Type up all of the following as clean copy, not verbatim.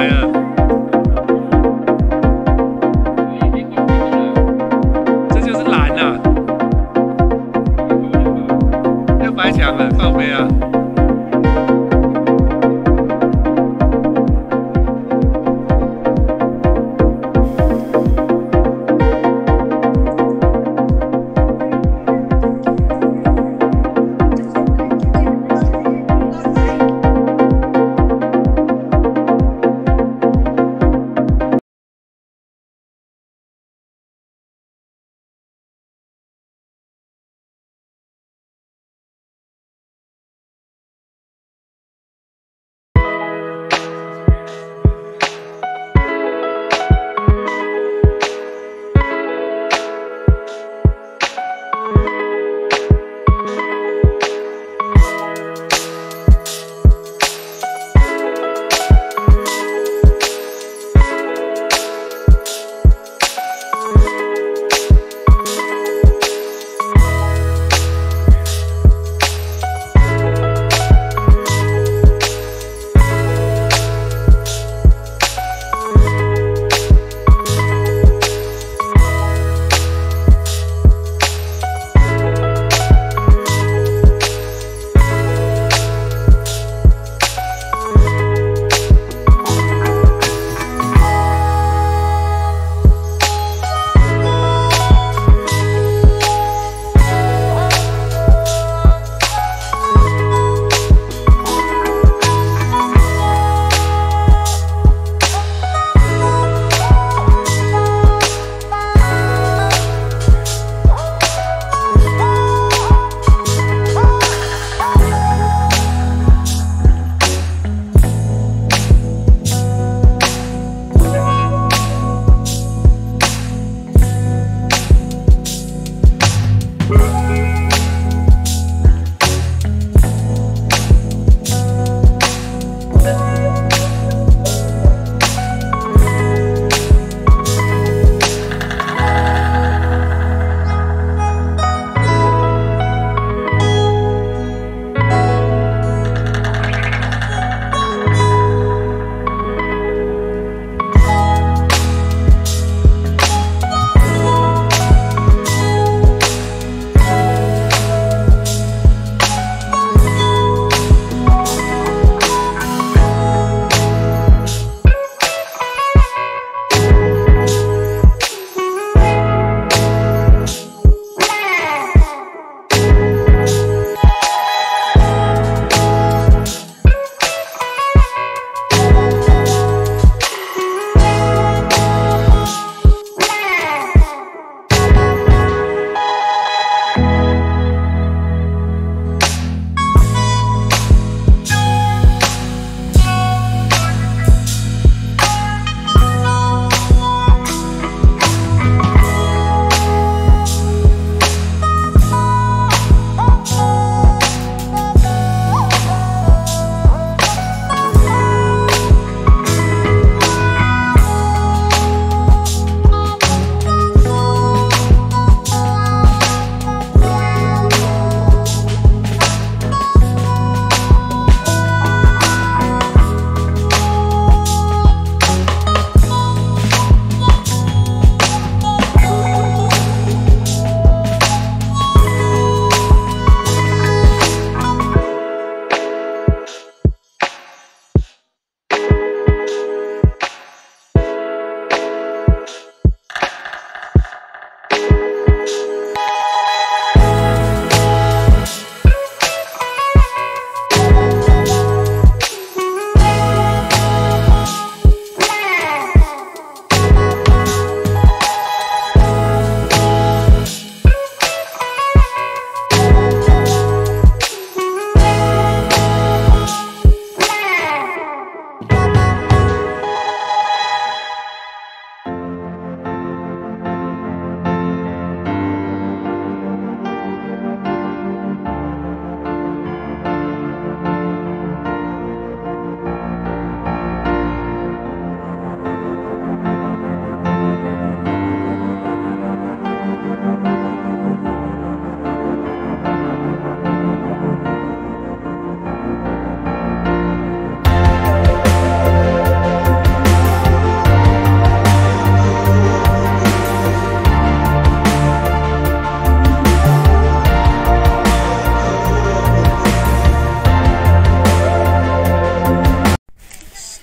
来了，这就是蓝啊，要白墙了，靠背啊。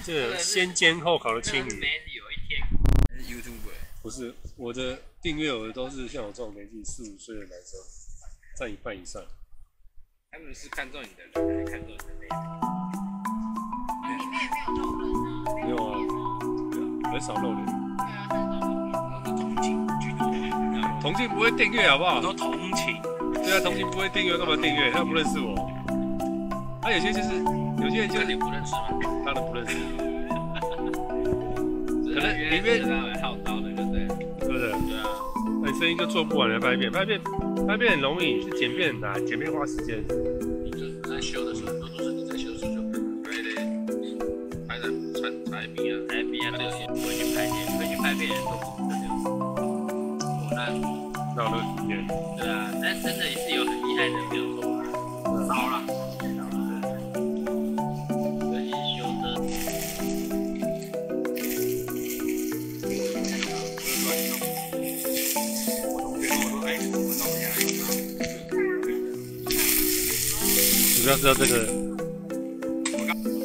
这个先煎后烤的青鱼。有一天还是 YouTube。不是，我的订阅额都是像我这种年纪4、5岁的男生，占一半以上。他们是看中你的人，还是看中你的内容？里面也没有肉人啊。没有啊，对啊，很少露脸。对啊，很少肉人。都是同情居多。同情不会订阅好不好？都同情。对啊，同情不会订阅，干嘛订阅？他不认识我。他有些就是，有些人就是你不认识吗？当然不认识。可能里面蛮好刀的，对不对？对不对？对啊。那你声音就做不完了，拍片很容易，是剪片很难，剪片花时间。你就是在修的时候，都是你在修的时候就拍的，拍的拍片啊，回去拍片都不是这样。那有经验。对啊，但真的也是有很厉害的，没有错啊，少了。尤其是修车。主要是要这个，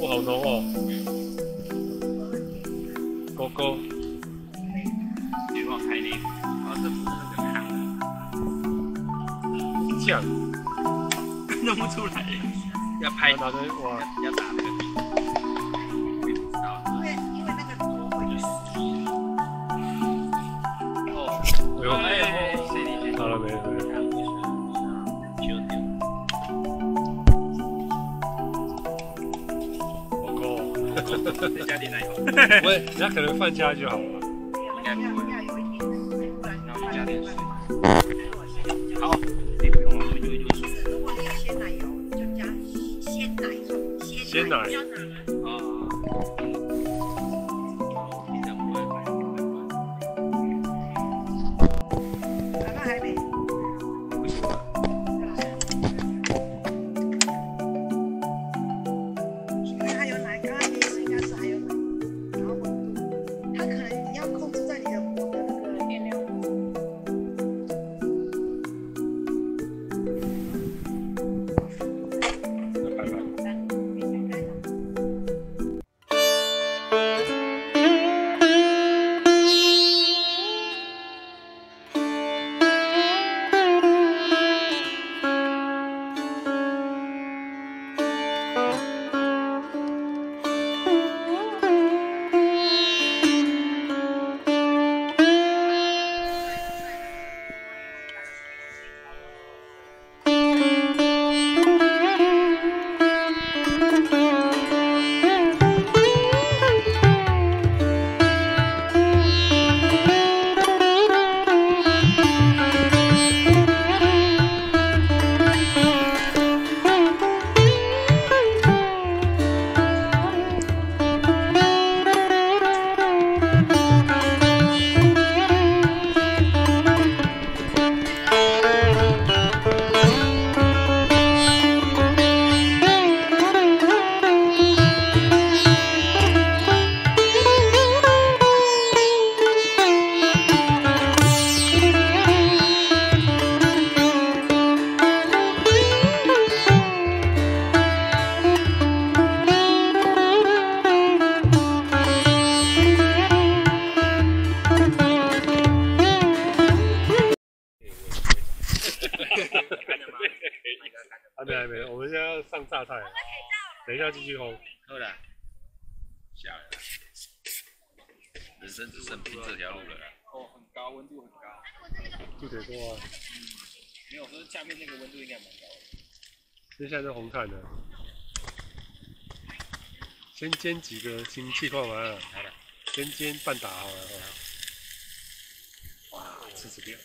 哇，好浓哦，勾勾，别忘开那个，啊，这不是那个汤，酱，弄不出来，要拍，拿着哇，要打那个底，我也不知道，因为那个多会就是哦，哎呦，哎，谁理解？好了没了没了，修掉。勾勾，再加点奶油。不会，人家可能饭加就好了。应该不会。要有一点，不然然后加点水。好，你不用了，我就水。如果你有鲜奶油，你就加鲜奶油，鲜奶。啊。平常不会买。那还没。不行啊。因为还有奶，刚刚也是应该是还有奶，然后温度，它可能你要控制在你的火的那个电量。拜拜。还没，我们现在要上榨菜，等一下继续烘。好了，下来了，人生只剩拼这条路了啦。哦，很高，温度很高。就得多啊。没有，说下面那个温度应该蛮高的。接下来是红炭的，先煎几个新气泡嘛，好了，先煎半打好了。哇，吃掉。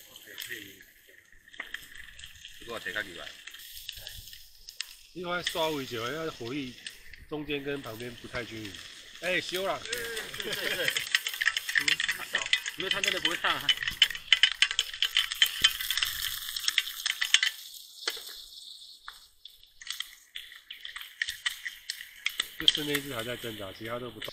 不过切较厉害。因为刷尾久，因为火力中间跟旁边不太均匀。哎，修了。对，因为它真的不会烫啊。就是那一只还在挣扎，其他都不动。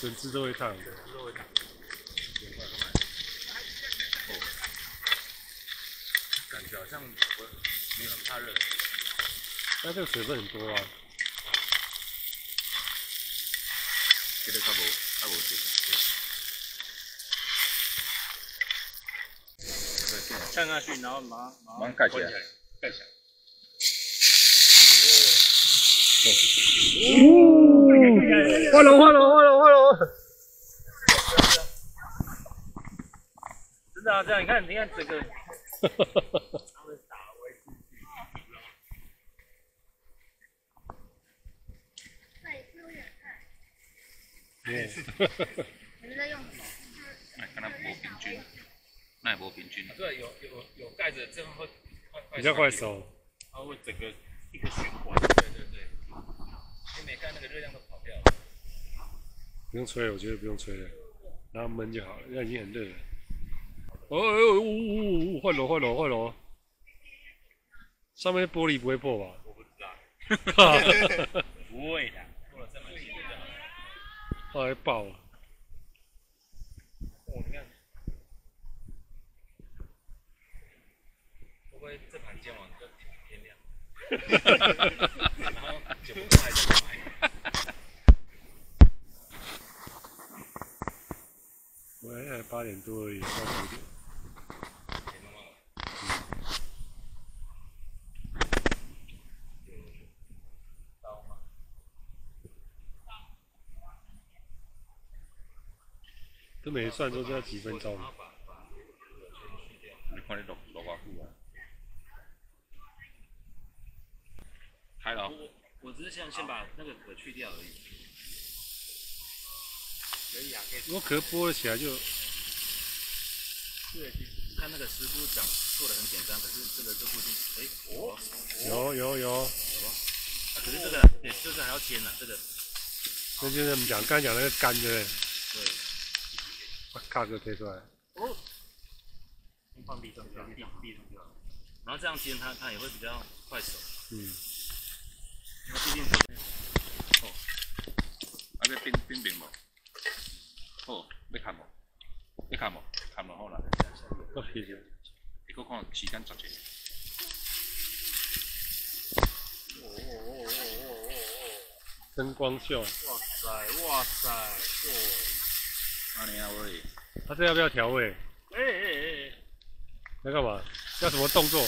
整只都会烫。感觉好像我没有很怕热。那这个水分很多啊。这个较无水。看下去，然后马上盖起来。盖起来。换了！真的啊，这样你看整个。你们在用什么？看它无平均，那也无平均。对，有盖着，这样会比较快熟。它会整个一个循环。对。你没盖那个热量都跑掉了。不用吹了，我觉得不用吹了，让它焖就好了，现在已经很热了。换楼，上面的玻璃不会破吧？我不知道。不会的，做了这么细就好了。后来爆了。哦，你看，会不会这盘煎完就天亮？然后9分钟还在买。我现在8点多而已，快9点。都没算说这要几分钟。你看你落偌久啊？开了。我只是先把那个壳去掉而已。可以啊，可以。如果壳剥了起来就。对，看那个师傅讲做的很简单，可是这不一定。有。可是这个就是还要煎啊，这个。那就是我们刚才讲那个干的。对。把卡哥推出来。哦。先放地上就好，然后这样煎它也会比较快熟。因为毕竟要冰无？好，要看无？要看无？看就好啦。你搁看时间10个。灯光秀。哇塞！安尼啊喂。他这要不要调味？要干嘛？要什么动作？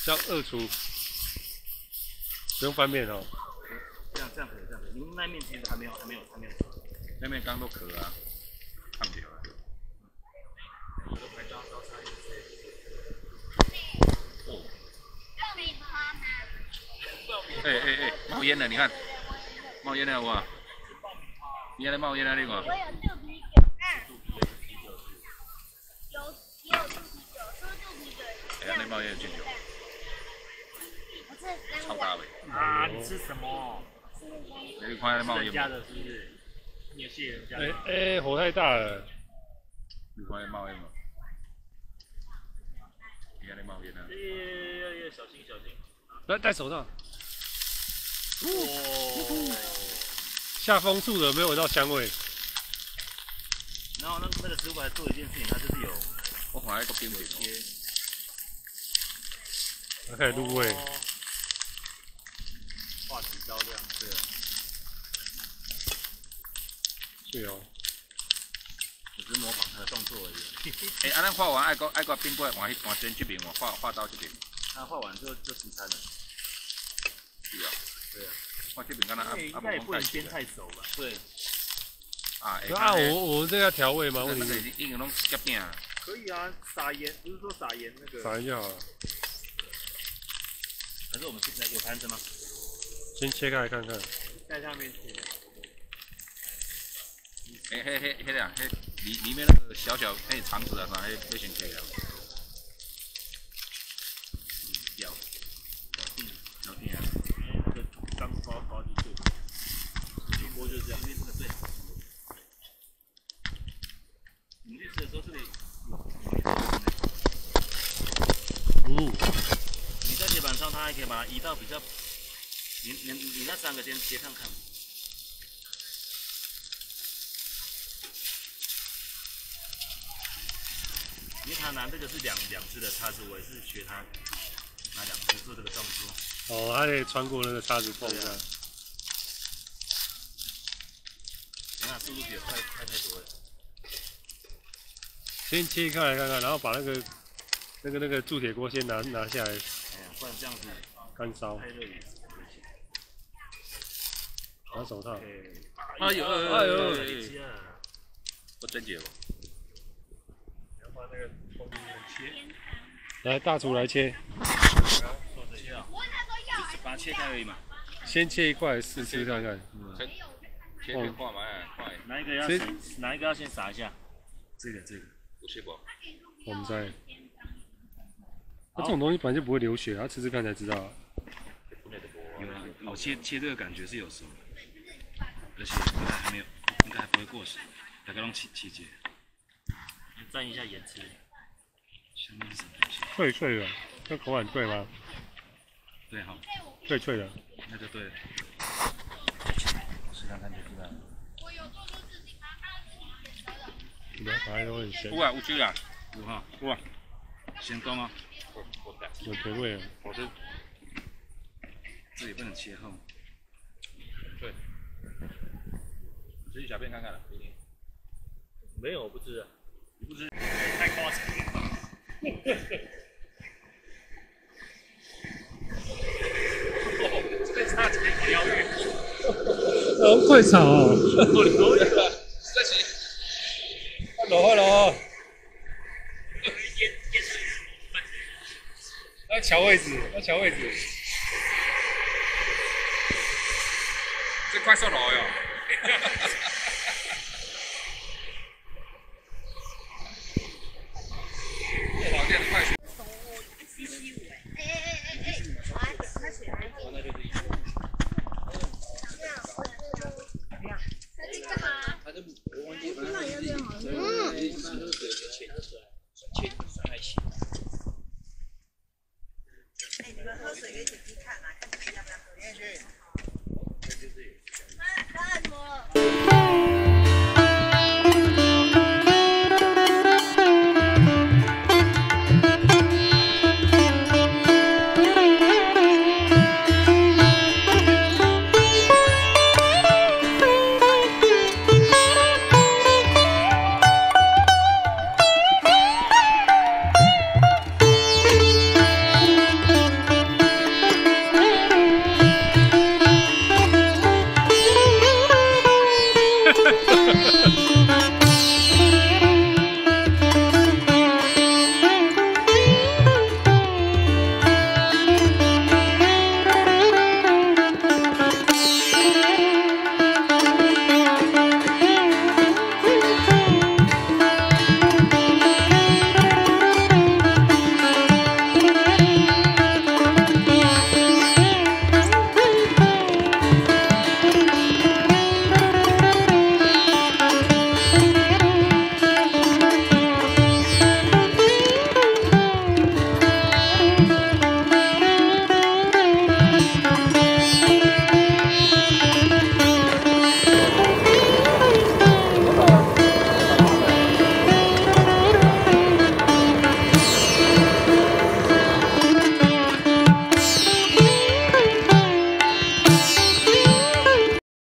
叫2厨。不用翻面哦。这样可以，您那面其实还没有。那面刚都壳啊，看不到啊。冒烟了，你看，冒烟了哇！你还在冒烟啊？你看。我有肚皮酒啊。有肚皮酒，说肚皮酒。哎呀，那冒烟进酒。超大味。啊！你吃什么？你看那冒烟。人家的是不是？你也谢人家。火太大了。你看那冒烟吗？你看那冒烟啊！小心。来，戴手套。哦。下风处的没有闻到香味。然后那个师傅还做一件事情，他就是有，我看那个冰饼他开始入味。画几刀这样。对啊。是哦。只是模仿他的动作而已。安咱画完爱个冰过来换煎这边，画到这边。那画完就洗餐了。是啊。对啊。画这边刚才应该也不能煎太熟吧？对。我们这个要调味吗？问题是已经拢夹饼啊。可以啊，撒盐，不是说撒盐那个。撒盐就好了。可是我们现在有盘子吗？先切开来看看。在上面切。里面那个小肠子啊，啥那先切掉。小丁啊。那个刚包进去。一锅就是这样，因为这个最好。你去吃的时候这里你在铁板上，它还可以把它移到比较，你那3个先切看看。因为他拿这个是两只的叉子，我也是学他拿2只做这个动作。哦，他可以穿过那个叉子缝的。那速度比我快太多了。先切开来看看，然后把那个铸铁锅先拿下来，哎呀，不然这样子干烧。太热也是。拿手套。哎呦，我真解了。然后把那个后面切。来，大厨来切。切啊！就把它切开而已嘛。先切一块试吃看看。切片化嘛，快。哪一个要先撒一下？这个。不切不。我们在。那这种东西本来就不会流血，它吃吃看才知道。有啊，我切这个感觉是有熟的，而且应该还不会过熟，大概用切节。蘸一下盐吃。下面是什么东西？脆脆的，这口感对吗？对哈。脆脆的。那就对了。吃看看就知道了。你们反正都很咸。有酒啊，有哈。哇，咸冬啊。有甜味啊。我是。这也不能切厚。对。吃一小片看看了，给你。没有，我不吃啊。你不吃？太夸张了。这个差钱不要远。好快炒哦。这行。Hello。要调位置。这快速炉哟。